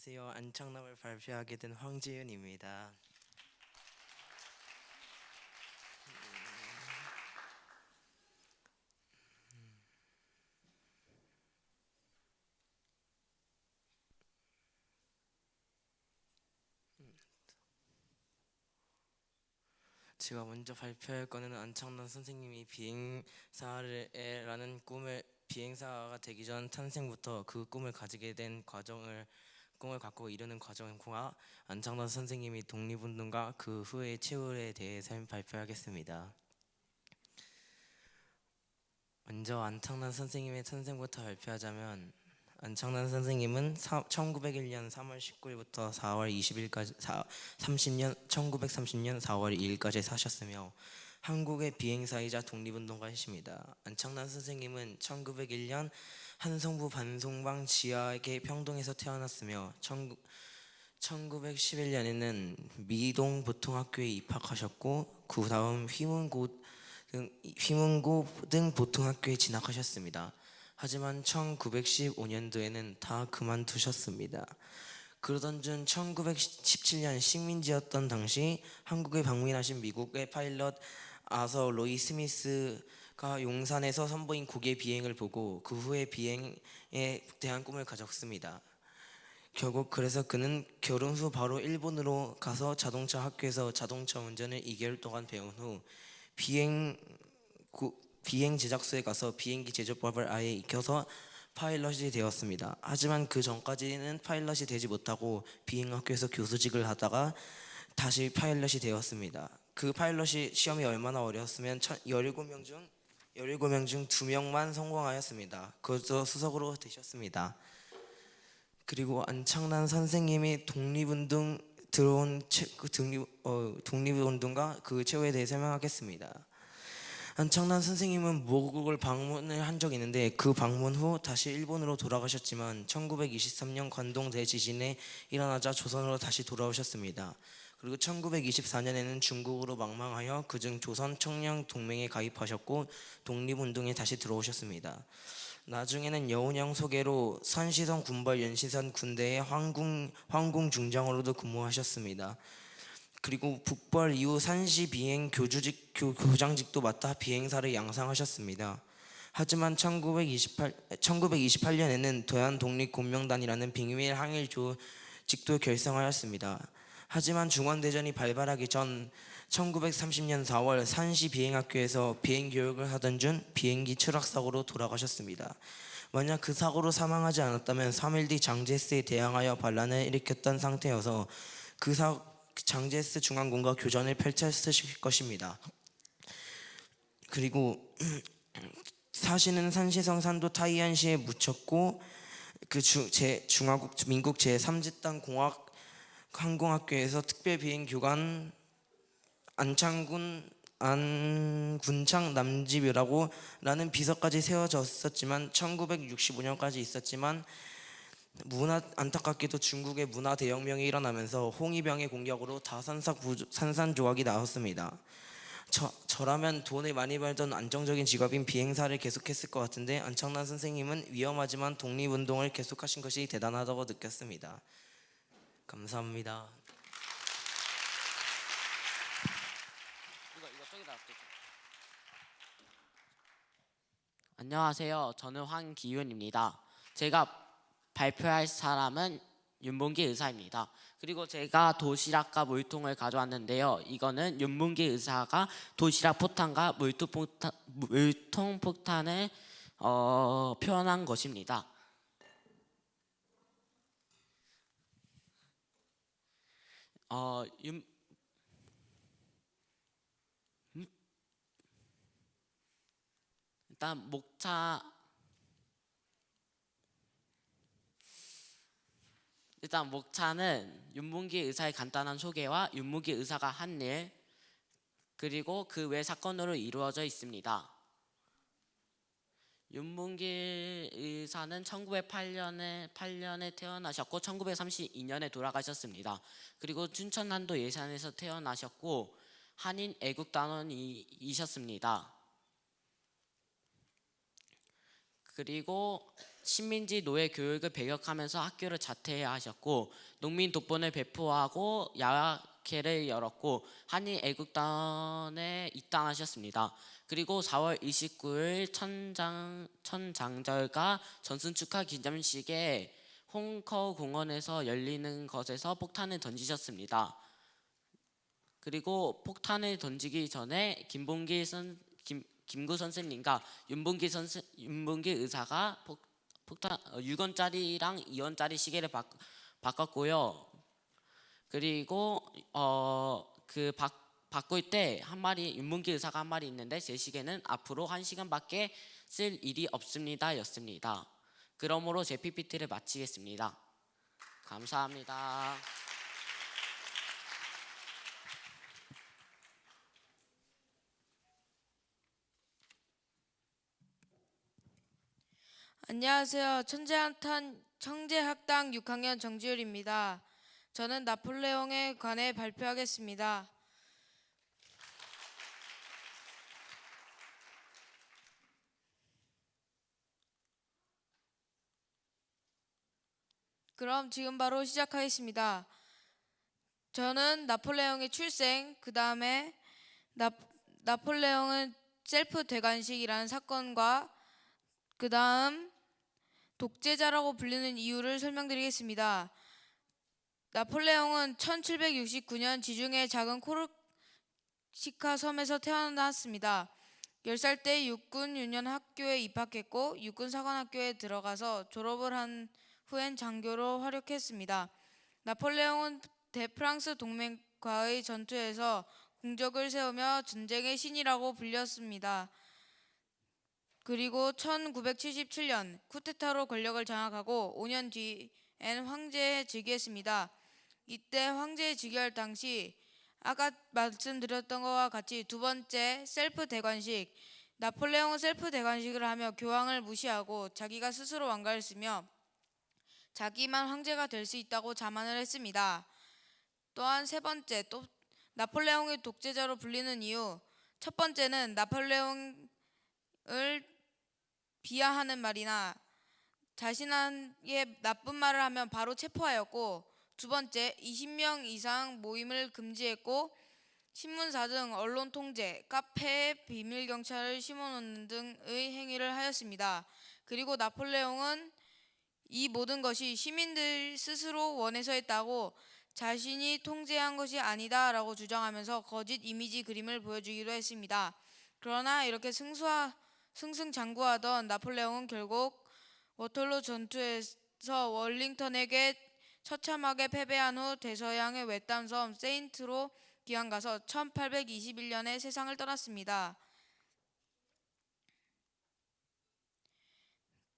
안녕하세요. 안창남을 발표하게 된 황지윤입니다. 제가 먼저 발표할 거는 안창남 선생님이 비행사라는 비행사가 되기 전 탄생부터 그 꿈을 가지게 된 꿈을 갖고 이루는 과정과 안창남 선생님이 독립운동가 그 후의 최후에 대해서 발표하겠습니다. 먼저 안창남 선생님의 탄생부터 발표하자면 안창남 선생님은 1901년 3월 19일부터 4월 20일까지 1930년 4월 2일까지 사셨으며 한국의 비행사이자 독립운동가이십니다. 안창남 선생님은 1901년 한성부 반송방 지하의 평동에서 태어났으며 1911년에는 미동 보통학교에 입학하셨고 그 다음 휘문고 등 보통학교에 진학하셨습니다. 하지만 1915년도에는 다 그만두셨습니다. 그러던 중 1917년 식민지였던 당시 한국에 방문하신 미국의 파일럿 아서 로이 스미스가 용산에서 선보인 고개 비행을 보고 그 후에 비행에 대한 꿈을 가졌습니다. 결국 그래서 그는 결혼 후 바로 일본으로 가서 자동차 학교에서 자동차 운전을 2개월 동안 배운 후 비행 제작소에 가서 비행기 제조법을 아예 익혀서 파일럿이 되었습니다. 하지만 그 전까지는 파일럿이 되지 못하고 비행학교에서 교수직을 하다가 다시 파일럿이 되었습니다. 그 파일럿이 시험이 얼마나 어려웠으면 17명 중 2명만 성공하였습니다. 그것도 수석으로 되셨습니다. 그리고 안창남 선생님이 독립운동가 그 최후에 대해 설명하겠습니다. 안창남 선생님은 모국을 방문을 한 적이 있는데 그 방문 후 다시 일본으로 돌아가셨지만 1923년 관동 대지진에 일어나자 조선으로 다시 돌아오셨습니다. 그리고 1924년에는 중국으로 망망하여 그중 조선 청년 동맹에 가입하셨고 독립운동에 다시 들어오셨습니다. 나중에는 여운형 소개로 산시성 군벌 연시산 군대의 황궁 중장으로도 근무하셨습니다. 그리고 북벌 이후 산시 비행 교장직도 맡아 비행사를 양성하셨습니다. 하지만 1928년에는 도안독립공명단이라는 비밀 항일 조직도 결성하였습니다. 하지만 중원대전이 발발하기 전 1930년 4월 산시 비행학교에서 비행교육을 하던 중 비행기 추락사고로 돌아가셨습니다. 만약 그 사고로 사망하지 않았다면 3일 뒤 장제스에 대항하여 반란을 일으켰던 상태여서 장제스 중앙군과 교전을 펼쳤을 것입니다. 그리고 사시는 산시성 산도 타이안시에 묻혔고 민국 제3지단 항공학교에서 특별비행교관 안군창 남지뷰라는 비서까지 세워졌었지만 1965년까지 있었지만 안타깝게도 중국의 문화 대혁명이 일어나면서 홍위병의 공격으로 다 산산조각이 나왔습니다. 저라면 돈을 많이 벌던 안정적인 직업인 비행사를 계속했을 것 같은데 안창남 선생님은 위험하지만 독립운동을 계속하신 것이 대단하다고 느꼈습니다. 감사합니다. 안녕하세요. 저는 황기윤입니다. 제가 발표할 사람은 윤봉기 의사입니다. 그리고 제가 도시락과 물통을 가져왔는데요. 이거는 윤봉기 의사가 도시락 포탄과 물통 폭탄을 표현한 것입니다. 일단 목차는 윤봉기 의사의 간단한 소개와 윤봉기 의사가 한 일, 그리고 그 외 사건으로 이루어져 있습니다. 윤봉기 의사는 1908년에 태어나셨고 1932년에 돌아가셨습니다. 그리고 춘천난도 예산에서 태어나셨고 한인 애국단원이셨습니다. 그리고 식민지 노예 교육을 배격하면서 학교를 자퇴해야 하셨고 농민 독본을 배포하고 야학회를 열었고 한일 애국단에 입당하셨습니다. 그리고 4월 29일 천장절과 전승 축하 기념식에 홍커 공원에서 열리는 것에서 폭탄을 던지셨습니다. 그리고 폭탄을 던지기 전에 김구 선생님과 윤봉기 의사가 폭탄 6원짜리랑 2원짜리 시계를 바꿨고요. 그리고 바꿀 때 한 마리 윤봉기 의사가 한 마리 있는데 제 시계는 앞으로 1시간밖에 쓸 일이 없습니다였습니다. 그러므로 제 PPT를 마치겠습니다. 감사합니다. 안녕하세요. 청재학당 6학년 정지율입니다. 저는 나폴레옹에 관해 발표하겠습니다. 그럼 지금 바로 시작하겠습니다. 저는 나폴레옹의 출생, 그 다음에 나폴레옹은 셀프 대관식이라는 사건과 그 다음 독재자라고 불리는 이유를 설명드리겠습니다. 나폴레옹은 1769년 지중해 작은 코르시카 섬에서 태어났습니다. 10살 때 육군 유년 학교에 입학했고 육군 사관학교에 들어가서 졸업을 한 후엔 장교로 활약했습니다. 나폴레옹은 대프랑스 동맹과의 전투에서 공적을 세우며 전쟁의 신이라고 불렸습니다. 그리고 1977년 쿠데타로 권력을 장악하고 5년 뒤엔 황제에 즉위했습니다. 이때 황제에 즉위할 당시 아까 말씀드렸던 것과 같이 두 번째 셀프 대관식, 나폴레옹은 셀프 대관식을 하며 교황을 무시하고 자기가 스스로 왕가를 쓰며 자기만 황제가 될 수 있다고 자만을 했습니다. 또한 세 번째, 나폴레옹의 독재자로 불리는 이유, 첫 번째는 나폴레옹을 비하하는 말이나 자신에게 나쁜 말을 하면 바로 체포하였고, 두 번째 20명 이상 모임을 금지했고 신문사 등 언론 통제, 카페에 비밀 경찰을 심어놓는 등의 행위를 하였습니다. 그리고 나폴레옹은 이 모든 것이 시민들 스스로 원해서 했다고 자신이 통제한 것이 아니다 라고 주장하면서 거짓 이미지 그림을 보여주기도 했습니다. 그러나 이렇게 승승장구하던 나폴레옹은 결국 워털로 전투에서 월링턴에게 처참하게 패배한 후 대서양의 외딴 섬 세인트로 귀환가서 1821년에 세상을 떠났습니다.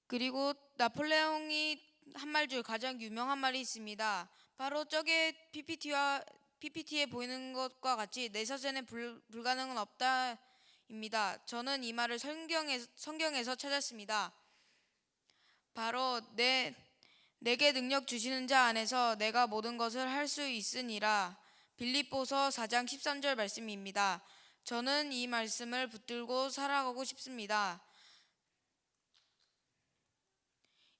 그리고 나폴레옹이 한 말 중 가장 유명한 말이 있습니다. 바로 저게 PPT에 보이는 것과 같이 내 사전에 불가능은 없다입니다. 저는 이 말을 성경에서 찾았습니다. 바로 내게 능력 주시는 자 안에서 내가 모든 것을 할 수 있으니라. 빌립보서 4장 13절 말씀입니다. 저는 이 말씀을 붙들고 살아가고 싶습니다.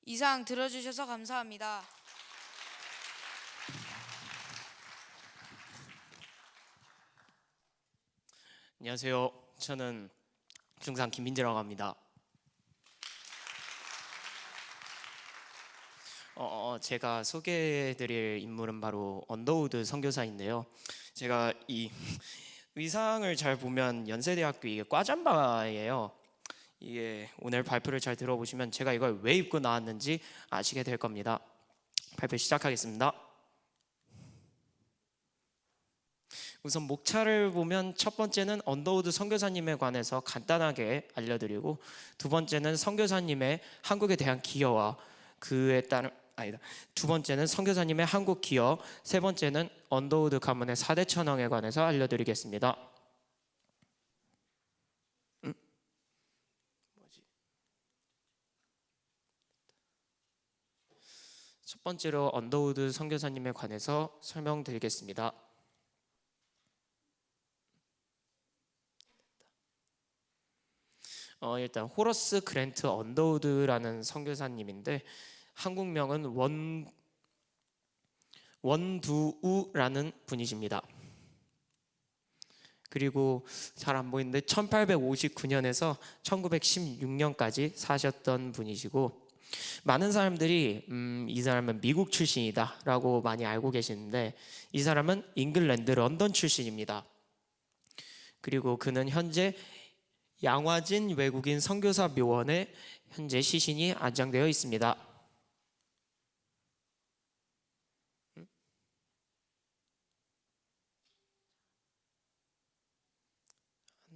이상 들어주셔서 감사합니다. 안녕하세요. 저는 중상 김민재라고 합니다. 제가 소개해드릴 인물은 바로 언더우드 선교사인데요. 제가 이 의상을 잘 보면 연세대학교 이게 과잠바예요. 이게 오늘 발표를 잘 들어보시면 제가 이걸 왜 입고 나왔는지 아시게 될 겁니다. 발표 시작하겠습니다. 우선 목차를 보면 첫 번째는 언더우드 선교사님에 관해서 간단하게 알려드리고, 두 번째는 선교사님의 한국에 대한 기여와 두 번째는 선교사님의 한국 기여, 세 번째는 언더우드 가문의 4대 천왕에 관해서 알려드리겠습니다. 첫 번째로 언더우드 선교사님에 관해서 설명드리겠습니다. 일단 호러스 그랜트 언더우드라는 선교사님인데 한국명은 원두우라는 분이십니다. 그리고 잘 안 보이는데 1859년에서 1916년까지 사셨던 분이시고, 많은 사람들이 이 사람은 미국 출신이다라고 많이 알고 계시는데 이 사람은 잉글랜드 런던 출신입니다. 그리고 그는 현재 양화진 외국인 선교사 묘원에 현재 시신이 안장되어 있습니다.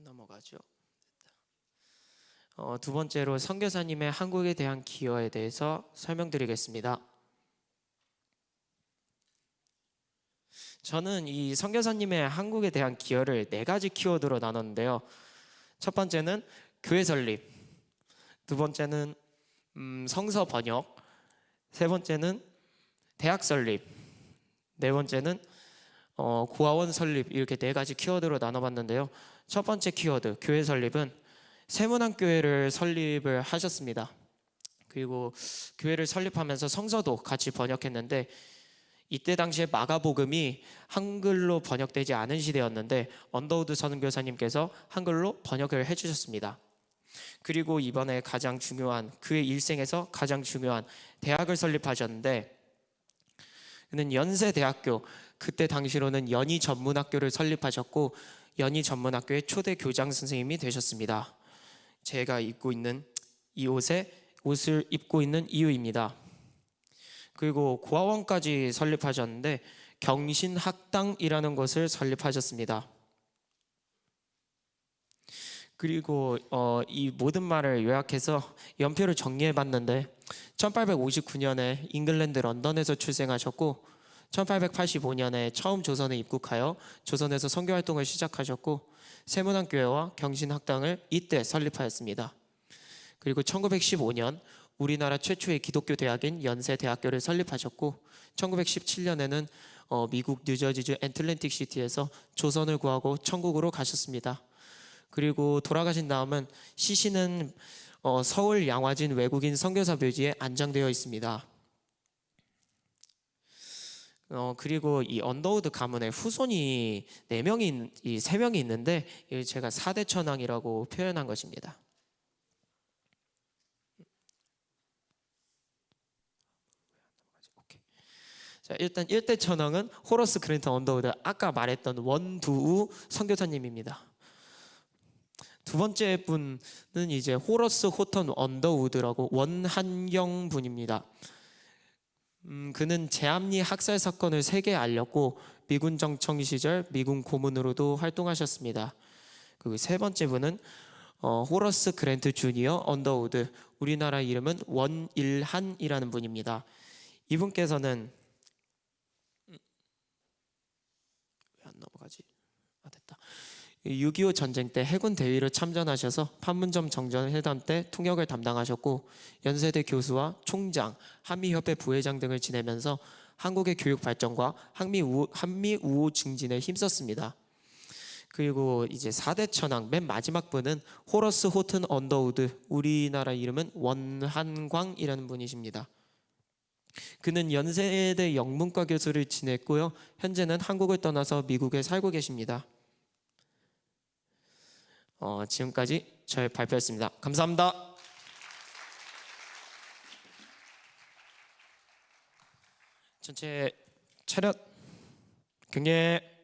넘어가죠. 두 번째로 선교사님의 한국에 대한 기여에 대해서 설명드리겠습니다. 저는 이 선교사님의 한국에 대한 기여를 4가지 키워드로 나눴는데요. 첫 번째는 교회 설립, 두 번째는 성서 번역, 세 번째는 대학 설립, 네 번째는 고아원 설립, 이렇게 4가지 키워드로 나눠봤는데요. 첫 번째 키워드 교회 설립은 세문안교회를 설립을 하셨습니다. 그리고 교회를 설립하면서 성서도 같이 번역했는데, 이때 당시에 마가복음이 한글로 번역되지 않은 시대였는데 언더우드 선교사님께서 한글로 번역을 해주셨습니다. 그리고 이번에 가장 중요한, 그의 일생에서 가장 중요한 대학을 설립하셨는데, 그는 연세대학교, 그때 당시로는 연희전문학교를 설립하셨고 연희전문학교의 초대 교장 선생님이 되셨습니다. 제가 입고 있는 이 옷을 입고 있는 이유입니다. 그리고 고아원까지 설립하셨는데 경신학당이라는 것을 설립하셨습니다. 그리고 이 모든 말을 요약해서 연표를 정리해봤는데 1859년에 잉글랜드 런던에서 출생하셨고 1885년에 처음 조선에 입국하여 조선에서 선교활동을 시작하셨고 세문안교회와 경신학당을 이때 설립하였습니다. 그리고 1915년 우리나라 최초의 기독교 대학인 연세대학교를 설립하셨고 1917년에는 미국 뉴저지주 애틀랜틱 시티에서 조선을 구하고 천국으로 가셨습니다. 그리고 돌아가신 다음은 시신은 서울 양화진 외국인 선교사 묘지에 안장되어 있습니다. 그리고 이 언더우드 가문의 후손이 3명이 있는데 제가 4대 천왕이라고 표현한 것입니다. 자, 일단 1대 천왕은 호러스 그랜트 언더우드, 아까 말했던 원두우 선교사님입니다. 두 번째 분은 이제 호러스 호턴 언더우드라고 원한영 분입니다. 그는 제암리 학살 사건을 세계에 알렸고 미군 정청 시절 미군 고문으로도 활동하셨습니다. 그리고 세 번째 분은 호러스 그랜트 주니어 언더우드, 우리나라 이름은 원일한이라는 분입니다. 이분께서는 왜 안 넘어가지? 됐다. 6.25 전쟁 때 해군 대위를 참전하셔서 판문점 정전회담 때 통역을 담당하셨고 연세대 교수와 총장, 한미협회 부회장 등을 지내면서 한국의 교육 발전과 한미 우호 증진에 힘썼습니다. 그리고 이제 4대 천왕 맨 마지막 분은 호러스 호튼 언더우드, 우리나라 이름은 원한광이라는 분이십니다. 그는 연세대 영문과 교수를 지냈고요. 현재는 한국을 떠나서 미국에 살고 계십니다. 지금까지 저의 발표였습니다. 감사합니다. 전체 차렷 경례.